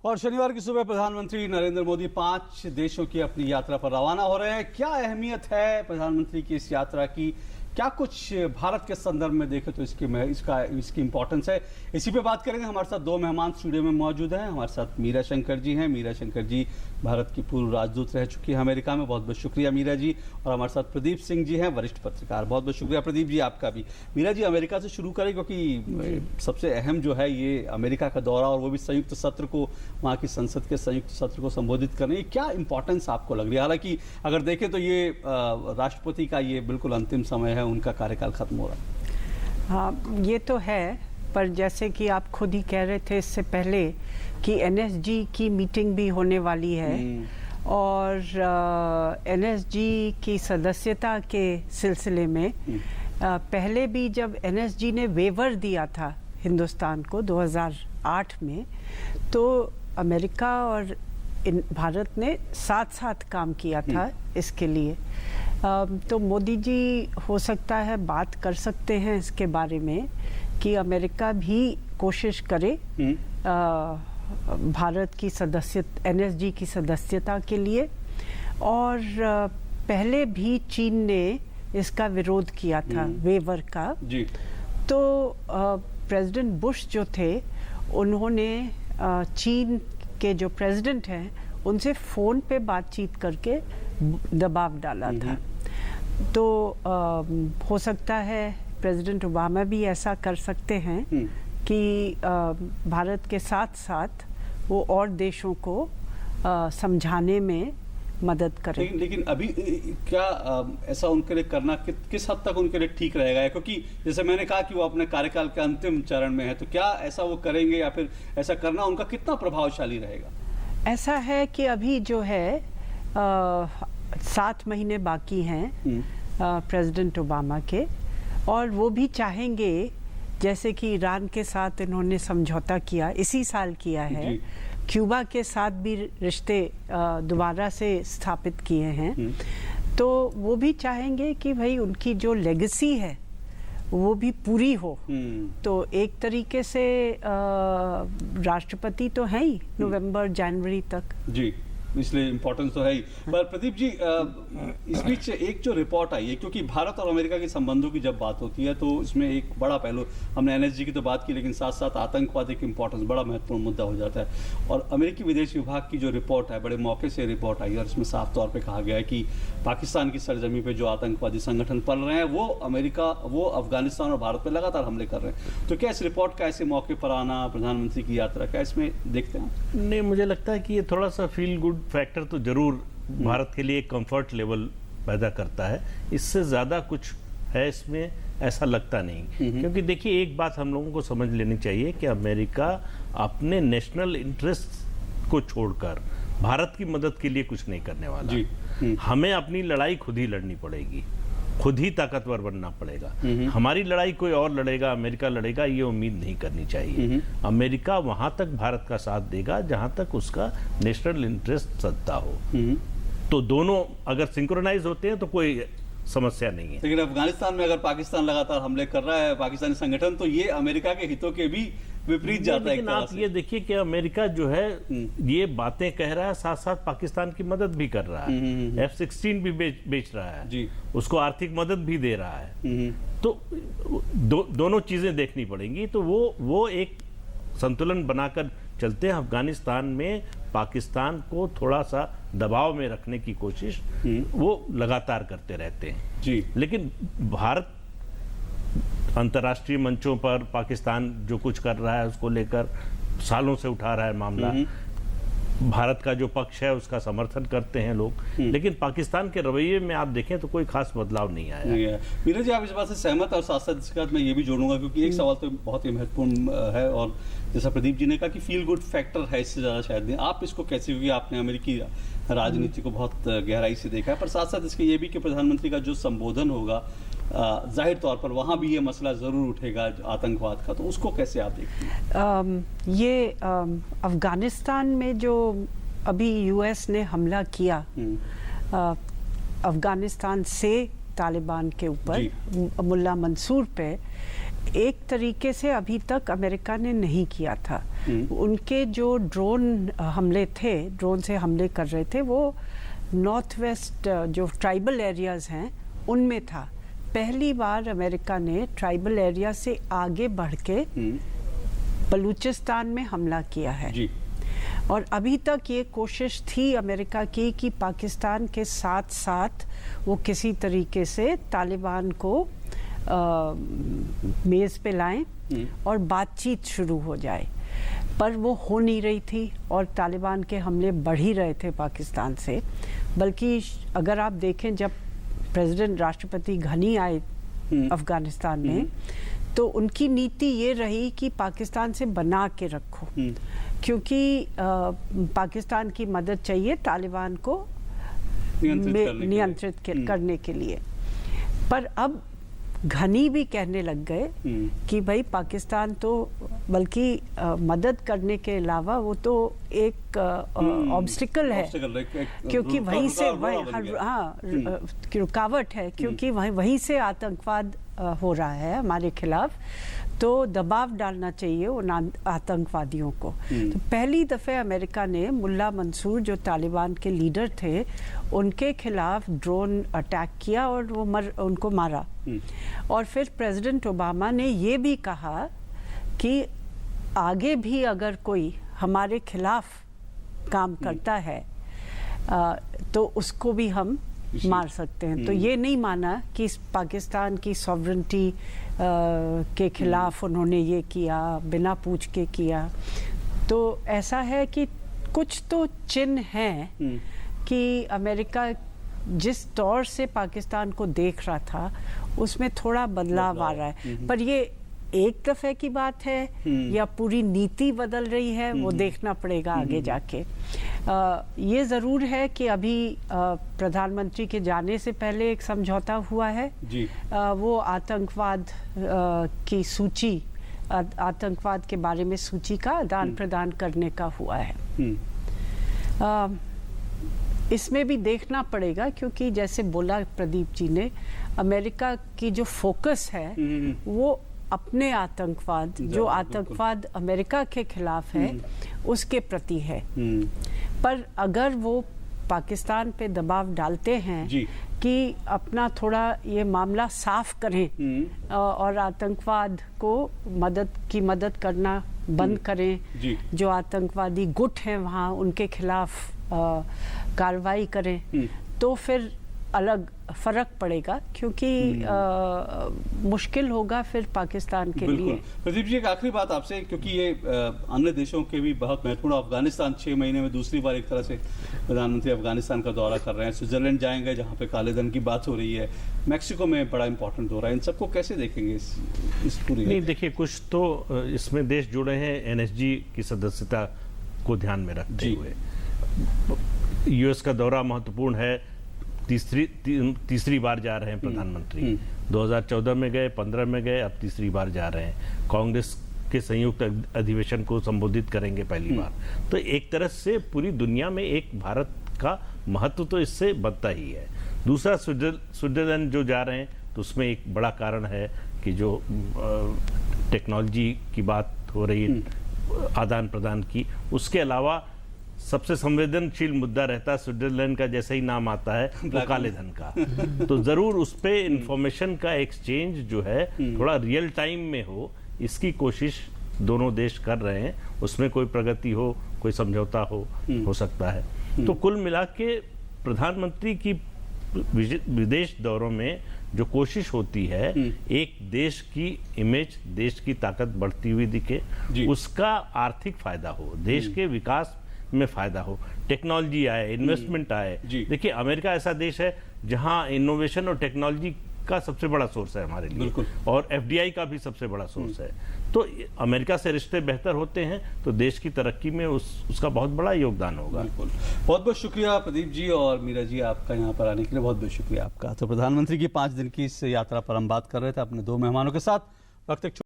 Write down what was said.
और शनिवार की सुबह प्रधानमंत्री नरेंद्र मोदी 5 देशों की अपनी यात्रा पर रवाना हो रहे हैं। क्या अहमियत है प्रधानमंत्री की इस यात्रा की? क्या कुछ भारत के संदर्भ में देखें तो इसकी इंपॉर्टेंस है। इसी पे बात करेंगे। हमारे साथ दो मेहमान स्टूडियो में मौजूद हैं। हमारे साथ मीरा शंकर जी हैं। मीरा शंकर जी भारत की पूर्व राजदूत रह चुकी है अमेरिका में। बहुत बहुत शुक्रिया मीरा जी। और हमारे साथ प्रदीप सिंह जी हैं, वरिष्ठ पत्रकार। बहुत बहुत शुक्रिया प्रदीप जी आपका भी। मीरा जी, अमेरिका से शुरू करें क्योंकि सबसे अहम जो है ये अमेरिका का दौरा, और वो भी संयुक्त सत्र को, वहाँ की संसद के संयुक्त सत्र को संबोधित करने की क्या इंपॉर्टेंस आपको लग रही है? हालांकि अगर देखें तो ये राष्ट्रपति का ये बिल्कुल अंतिम समय है, उनका कार्यकाल खत्म हो रहा है। हाँ, ये तो है, पर जैसे कि आप खुद ही कह रहे थे इससे पहले कि एनएसजी की मीटिंग भी होने वाली है और एनएसजी की सदस्यता के सिलसिले में पहले भी जब एनएसजी ने वेवर दिया था हिंदुस्तान को 2008 में, तो अमेरिका और भारत ने साथ साथ काम किया था इसके लिए। तो मोदी जी हो सकता है बात कर सकते हैं इसके बारे में कि अमेरिका भी कोशिश करे भारत की एनएसजी की सदस्यता के लिए। और पहले भी चीन ने इसका विरोध किया था वेवर का जी। तो प्रेसिडेंट बुश जो थे, उन्होंने चीन के जो प्रेसिडेंट हैं उनसे फ़ोन पे बातचीत करके दबाव डाला था। तो हो सकता है प्रेसिडेंट ओबामा भी ऐसा कर सकते हैं कि भारत के साथ साथ वो और देशों को समझाने में मदद करें। लेकिन अभी क्या ऐसा उनके लिए करना किस हद तक उनके लिए ठीक रहेगा? क्योंकि जैसे मैंने कहा कि वो अपने कार्यकाल के अंतिम चरण में है, तो क्या ऐसा वो करेंगे या फिर ऐसा करना उनका कितना प्रभावशाली रहेगा? ऐसा है कि अभी जो है 7 महीने बाकी हैं प्रेसिडेंट ओबामा के, और वो भी चाहेंगे, जैसे कि ईरान के साथ इन्होंने समझौता किया, इसी साल किया है, क्यूबा के साथ भी रिश्ते दोबारा से स्थापित किए हैं, तो वो भी चाहेंगे कि भाई उनकी जो लेगेसी है वो भी पूरी हो। तो एक तरीके से राष्ट्रपति तो है ही नवंबर जनवरी तक जी, इसलिए इम्पोर्टेंस तो है ही। पर प्रदीप जी, इस बीच एक जो रिपोर्ट आई है, क्योंकि भारत और अमेरिका के संबंधों की जब बात होती है तो इसमें एक बड़ा पहलू, हमने एनएसजी की तो बात की, लेकिन साथ साथ आतंकवाद एक इम्पोर्टेंस, बड़ा महत्वपूर्ण मुद्दा हो जाता है। और अमेरिकी विदेश विभाग की जो रिपोर्ट है, बड़े मौके से रिपोर्ट आई, और इसमें साफ तौर पर कहा गया है कि पाकिस्तान की सरजमी पर जो आतंकवादी संगठन पल रहे हैं वो अफगानिस्तान और भारत पर लगातार हमले कर रहे हैं। तो क्या इस रिपोर्ट का ऐसे मौके पर आना, प्रधानमंत्री की यात्रा, क्या इसमें देखते हैं? नहीं, मुझे लगता है कि ये थोड़ा सा फील गुड फैक्टर तो जरूर भारत के लिए कंफर्ट लेवल पैदा करता है। इससे ज़्यादा कुछ है इसमें ऐसा लगता नहीं। क्योंकि देखिए, एक बात हम लोगों को समझ लेनी चाहिए कि अमेरिका अपने नेशनल इंटरेस्ट को छोड़कर भारत की मदद के लिए कुछ नहीं करने वाला। हमें अपनी लड़ाई खुद ही लड़नी पड़ेगी, खुद ही ताकतवर बनना पड़ेगा। हमारी लड़ाई कोई और लड़ेगा, अमेरिका लड़ेगा, ये उम्मीद नहीं करनी चाहिए। अमेरिका वहां तक भारत का साथ देगा जहां तक उसका नेशनल इंटरेस्ट सत्ता हो। तो दोनों अगर सिंक्रोनाइज होते हैं तो कोई समस्या नहीं है। लेकिन अफगानिस्तान में अगर पाकिस्तान लगातार हमले कर रहा है, पाकिस्तानी संगठन, तो ये अमेरिका के हितों के भी विपरीत जाता है। लेकिन आप ये देखिए कि अमेरिका जो है ये बातें कह रहा है, साथ साथ पाकिस्तान की मदद भी कर रहा है। F-16 भी बेच रहा है जी, उसको आर्थिक मदद भी दे रहा है। तो दोनों चीजें देखनी पड़ेंगी। तो वो एक संतुलन बनाकर चलते हैं। अफगानिस्तान में पाकिस्तान को थोड़ा सा दबाव में रखने की कोशिश वो लगातार करते रहते हैं जी। लेकिन भारत अंतर्राष्ट्रीय मंचों पर पाकिस्तान जो कुछ कर रहा है उसको लेकर सालों से उठा रहा है मामला। भारत का जो पक्ष है उसका समर्थन करते हैं लोग, लेकिन पाकिस्तान के रवैये में आप देखें तो कोई खास बदलाव नहीं आया। मीरा जी, आप इस बात से सहमत? और साथ साथ इसके बाद मैं ये भी जोड़ूंगा, क्योंकि एक सवाल तो बहुत ही महत्वपूर्ण है, और जैसा प्रदीप जी ने कहा कि फील गुड फैक्टर है, इससे ज़्यादा शायद नहीं। आप इसको कैसे, क्योंकि आपने अमेरिकी राजनीति को बहुत गहराई से देखा है, पर साथ साथ इसके ये भी कि प्रधानमंत्री का जो संबोधन होगा, जाहिर तौर पर वहाँ भी ये मसला ज़रूर उठेगा आतंकवाद का, तो उसको कैसे आप देखते हैं? ये अफगानिस्तान में जो अभी यूएस ने हमला किया अफगानिस्तान से तालिबान के ऊपर, मुल्ला मंसूर पे, एक तरीके से अभी तक अमेरिका ने नहीं किया था। उनके जो ड्रोन हमले थे, ड्रोन से हमले कर रहे थे, वो नॉर्थ वेस्ट जो ट्राइबल एरियाज हैं उनमें था। पहली बार अमेरिका ने ट्राइबल एरिया से आगे बढ़ के बलूचिस्तान में हमला किया है जी। और अभी तक ये कोशिश थी अमेरिका की कि पाकिस्तान के साथ साथ वो किसी तरीके से तालिबान को मेज़ पे लाएं और बातचीत शुरू हो जाए, पर वो हो नहीं रही थी और तालिबान के हमले बढ़ ही रहे थे पाकिस्तान से। बल्कि अगर आप देखें, जब प्रेसिडेंट राष्ट्रपति घनी आए अफगानिस्तान में, तो उनकी नीति ये रही कि पाकिस्तान से बना के रखो, क्योंकि पाकिस्तान की मदद चाहिए तालिबान को नियंत्रित करने के लिए। पर अब घनी भी कहने लग गए कि भाई पाकिस्तान तो बल्कि मदद करने के अलावा वो तो एक ऑब्स्टिकल है, क्योंकि वहीं से रुकावट है, क्योंकि वहीं से आतंकवाद हो रहा है हमारे खिलाफ, तो दबाव डालना चाहिए उन आतंकवादियों को। तो पहली दफ़े अमेरिका ने मुल्ला मंसूर, जो तालिबान के लीडर थे, उनके खिलाफ ड्रोन अटैक किया और वो उनको मारा। और फिर प्रेसिडेंट ओबामा ने ये भी कहा कि आगे भी अगर कोई हमारे खिलाफ काम करता है तो उसको भी हम मार सकते हैं। तो ये नहीं माना कि पाकिस्तान की सॉवरेनिटी के खिलाफ उन्होंने ये किया, बिना पूछ के किया। तो ऐसा है कि कुछ तो चिन्ह हैं कि अमेरिका जिस तौर से पाकिस्तान को देख रहा था उसमें थोड़ा बदलाव आ रहा है। पर ये एक दफे की बात है या पूरी नीति बदल रही है, वो देखना पड़ेगा आगे जाके। ये ज़रूर है कि अभी प्रधानमंत्री के जाने से पहले एक समझौता हुआ है जी। वो आतंकवाद की सूची, आतंकवाद के बारे में सूची का आदान प्रदान करने का हुआ है। इसमें भी देखना पड़ेगा, क्योंकि जैसे बोला प्रदीप जी ने, अमेरिका की जो फोकस है वो अपने आतंकवाद, जो आतंकवाद अमेरिका के खिलाफ है उसके प्रति है। पर अगर वो पाकिस्तान पे दबाव डालते हैं कि अपना थोड़ा ये मामला साफ करें और आतंकवाद को मदद करना बंद करें, जो आतंकवादी गुट हैं वहाँ उनके खिलाफ कार्रवाई करें, तो फिर अलग फर्क पड़ेगा, क्योंकि मुश्किल होगा फिर पाकिस्तान के लिए। प्रदीप जी, एक आखिरी बात आपसे, क्योंकि ये अन्य देशों के भी बहुत महत्वपूर्ण, अफगानिस्तान 6 महीने में दूसरी बार एक तरह से प्रधानमंत्री अफगानिस्तान का दौरा कर रहे हैं, स्विट्जरलैंड जाएंगे जहाँ पे काले धन की बात हो रही है, मैक्सिको में बड़ा इंपॉर्टेंट दौरा है, इन सबको कैसे देखेंगे इस पूरी? नहीं, देखिए, कुछ तो इसमें देश जुड़े हैं NSG की सदस्यता को ध्यान में रखते हुए। US का दौरा महत्वपूर्ण है, तीसरी बार जा रहे हैं प्रधानमंत्री। 2014 में गए, 15 में गए, अब तीसरी बार जा रहे हैं। कांग्रेस के संयुक्त अधिवेशन को संबोधित करेंगे पहली बार। तो एक तरह से पूरी दुनिया में एक भारत का महत्व तो इससे बनता ही है। दूसरा, स्विट्जरलैंड जो जा रहे हैं, तो उसमें एक बड़ा कारण है कि जो टेक्नोलॉजी की बात हो रही है, आदान प्रदान की, उसके अलावा सबसे संवेदनशील मुद्दा रहता है स्विट्जरलैंड का, जैसे ही नाम आता है वो काले धन का। तो जरूर उस पे इंफॉर्मेशन का एक्सचेंज जो है थोड़ा रियल टाइम में हो, इसकी कोशिश दोनों देश कर रहे हैं। उसमें कोई प्रगति हो, कोई समझौता हो सकता है। तो कुल मिला के प्रधानमंत्री की विदेश दौरों में जो कोशिश होती है, एक देश की इमेज, देश की ताकत बढ़ती हुई दिखे, उसका आर्थिक फायदा हो, देश के विकास में फायदा हो, टेक्नोलॉजी आए, इन्वेस्टमेंट आए। देखिए, अमेरिका ऐसा देश है जहां इनोवेशन और टेक्नोलॉजी का सबसे बड़ा सोर्स है हमारे लिए, और FDI का भी सबसे बड़ा सोर्स है। तो अमेरिका से रिश्ते बेहतर होते हैं तो देश की तरक्की में उसका बहुत बड़ा योगदान होगा। बहुत बहुत शुक्रिया प्रदीप जी और मीरा जी, आपका यहाँ पर आने के लिए बहुत बहुत शुक्रिया आपका। तो प्रधानमंत्री की 5 दिन की इस यात्रा पर हम बात कर रहे थे अपने 2 मेहमानों के साथ। वक्त